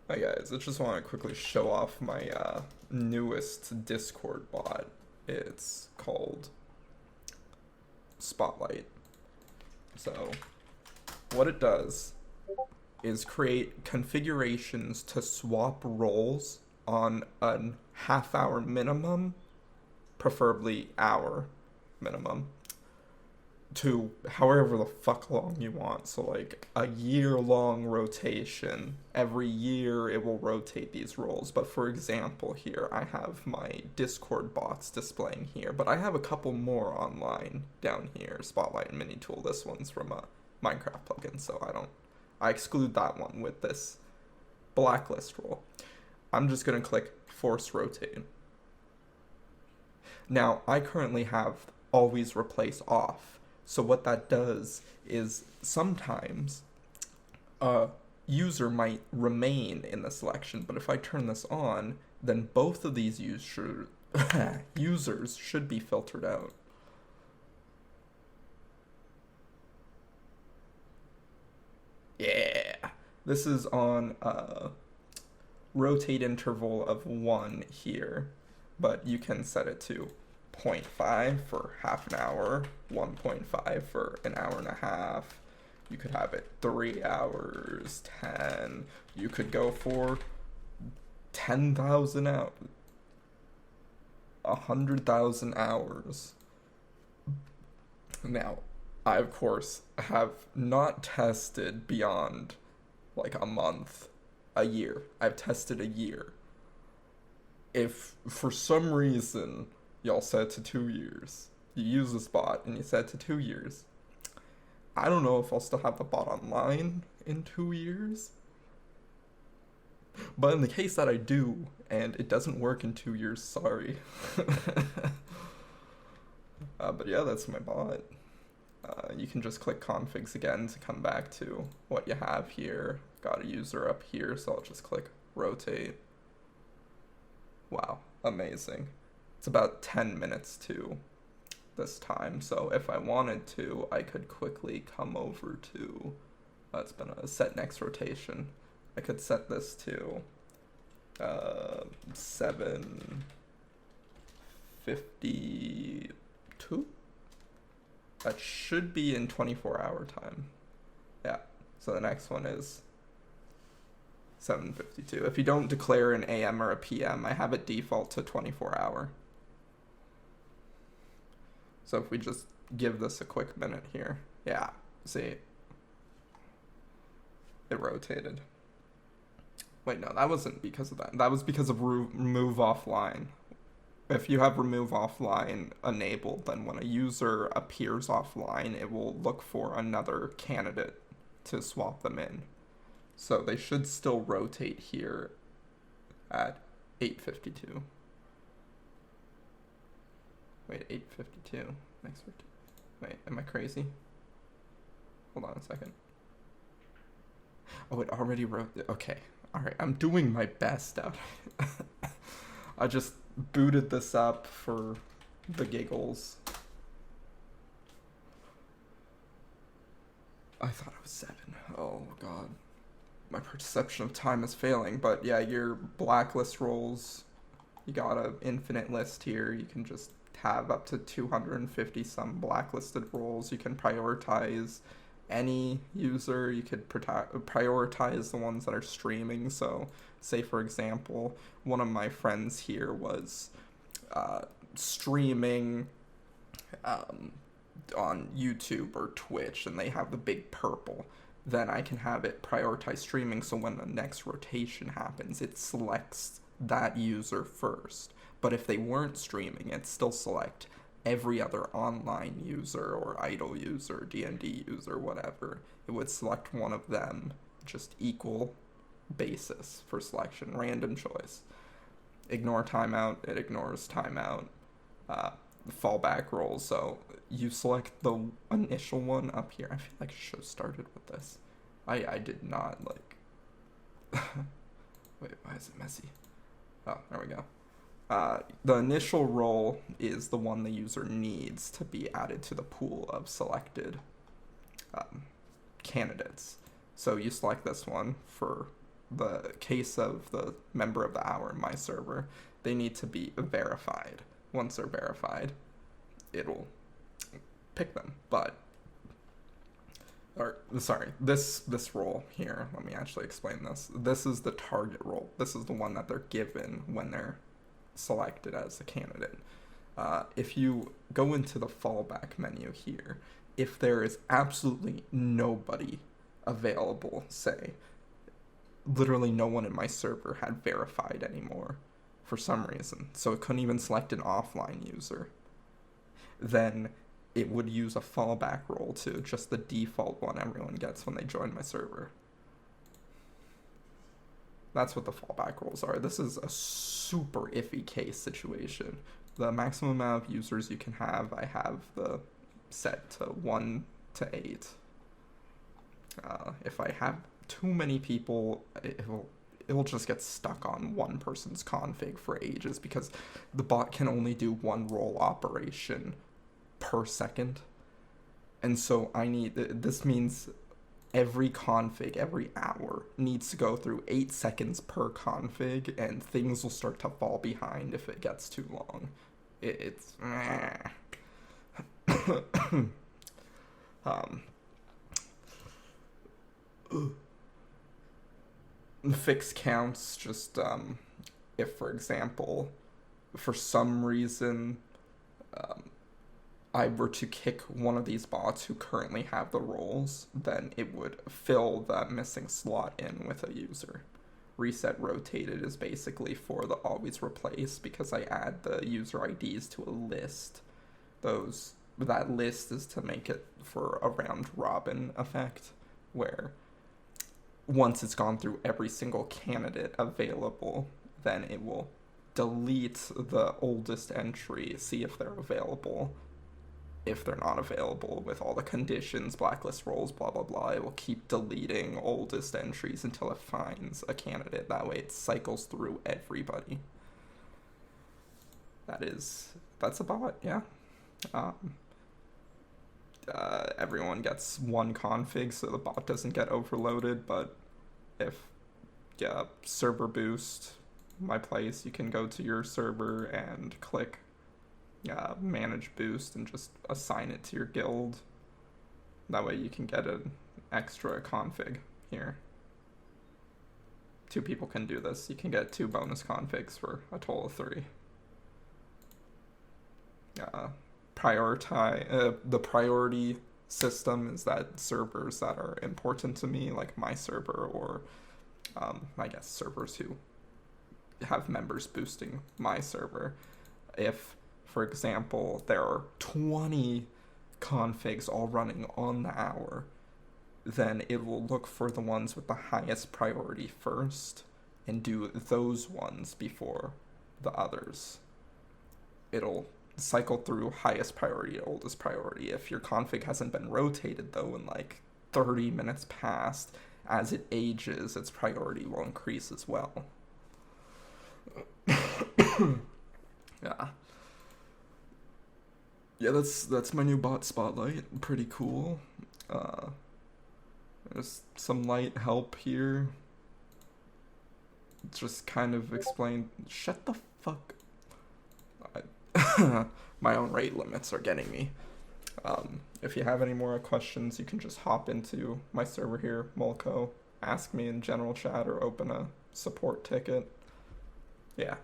Hi guys, I just want to quickly show off my newest Discord bot. It's called Spotlight. So, what it does is create configurations to swap roles on a half-hour minimum, preferably hour minimum, to however the fuck long you want. So like a year-long rotation. Every year it will rotate these roles. But for example, here I have my Discord bots displaying here, but I have a couple more online down here. Spotlight and Mini Tool. This one's from a Minecraft plugin, so I exclude that one with this blacklist role. I'm just gonna click force rotate. Now I currently have always replace off. So what that does is sometimes a user might remain in the selection, but if I turn this on, then both of these users should be filtered out. Yeah. This is on a rotate interval of 1 here, but you can set it to 0.5 for half an hour, 1.5 for an hour and a half. You could have it 3 hours, 10. You could go for 10,000 hours, 100,000 hours. Now, I of course have not tested beyond like a month, a year. I've tested a year. If for some reason y'all set to 2 years, you use this bot and you set to 2 years, I don't know if I'll still have the bot online in 2 years. But in the case that I do, and it doesn't work in 2 years, sorry. But yeah, that's my bot. You can just click configs again to come back to what you have here. Got a user up here, so I'll just click rotate. Wow, amazing. It's about 10 minutes to this time, so if I wanted to, I could quickly come over to, it's been a set next rotation. I could set this to 7:52. That should be in 24-hour time. Yeah, so the next one is 7:52. If you don't declare an AM or a PM, I have it default to 24-hour. So if we just give this a quick minute here, yeah, see, it rotated. Wait, no, that wasn't because of that. That was because of remove offline. If you have remove offline enabled, then when a user appears offline, it will look for another candidate to swap them in. So they should still rotate here at 8:52. Wait, 8:52. Next rotation. Wait, am I crazy? Hold on a second. Oh, it already wrote. Okay, all right. I'm doing my best out. I just booted this up for the giggles. I thought it was 7. Oh god, my perception of time is failing. But yeah, your blacklist roles. You got an infinite list here. You can just have up to 250 some blacklisted roles. You can prioritize any user. You could prioritize the ones that are streaming. So say for example, one of my friends here was streaming on YouTube or Twitch, and they have the big purple. Then I can have it prioritize streaming, so when the next rotation happens, it selects that user first. But if they weren't streaming, it'd still select every other online user or idle user, D&D user, whatever. It would select one of them, just equal basis for selection, random choice. Ignore timeout, it ignores timeout. Fallback roles, so you select the initial one up here. I feel like I should have started with this. I did not, like... Wait, why is it messy? Oh, there we go. The initial role is the one the user needs to be added to the pool of selected candidates. So you select this one for the case of the member of the hour in my server, they need to be verified. Once they're verified, it'll pick them. But, or sorry, this role here, let me actually explain this. This is the target role. This is the one that they're given when they're selected as a candidate. If you go into the fallback menu here, if there is absolutely nobody available, say, literally no one in my server had verified anymore for some reason, so it couldn't even select an offline user, then it would use a fallback role to just the default one everyone gets when they join my server. That's what the fallback roles are. This is a super iffy case situation. The maximum amount of users you can have, I have the set to 1 to 8. If I have too many people, it will just get stuck on one person's config for ages because the bot can only do one role operation per second. And so this means every config, every hour, needs to go through 8 seconds per config, and things will start to fall behind if it gets too long. It's fix counts, just if, for example, for some reason I were to kick one of these bots who currently have the roles, then it would fill that missing slot in with a user. Reset rotated is basically for the always replace, because I add the user IDs to a list. That list is to make it for a round robin effect, where once it's gone through every single candidate available, then it will delete the oldest entry, see if they're available. If they're not available with all the conditions, blacklist roles, blah, blah, blah, it will keep deleting oldest entries until it finds a candidate. That way it cycles through everybody. That's a bot, yeah. Everyone gets one config so the bot doesn't get overloaded, but if server boost my place, you can go to your server and click manage boost and just assign it to your guild. That way you can get an extra config here. 2 people can do this. You can get 2 bonus configs for a total of 3. The priority system is that servers that are important to me, like my server, or I guess servers who have members boosting my server. If, for example, there are 20 configs all running on the hour, then it will look for the ones with the highest priority first and do those ones before the others. It'll cycle through highest priority to oldest priority. If your config hasn't been rotated, though, in like 30 minutes past, as it ages, its priority will increase as well. Yeah, that's my new bot spotlight. Pretty cool. There's some light help here. Just kind of explain. Shut the fuck. My own rate limits are getting me. If you have any more questions, you can just hop into my server here, Molko, ask me in general chat, or open a support ticket. Yeah.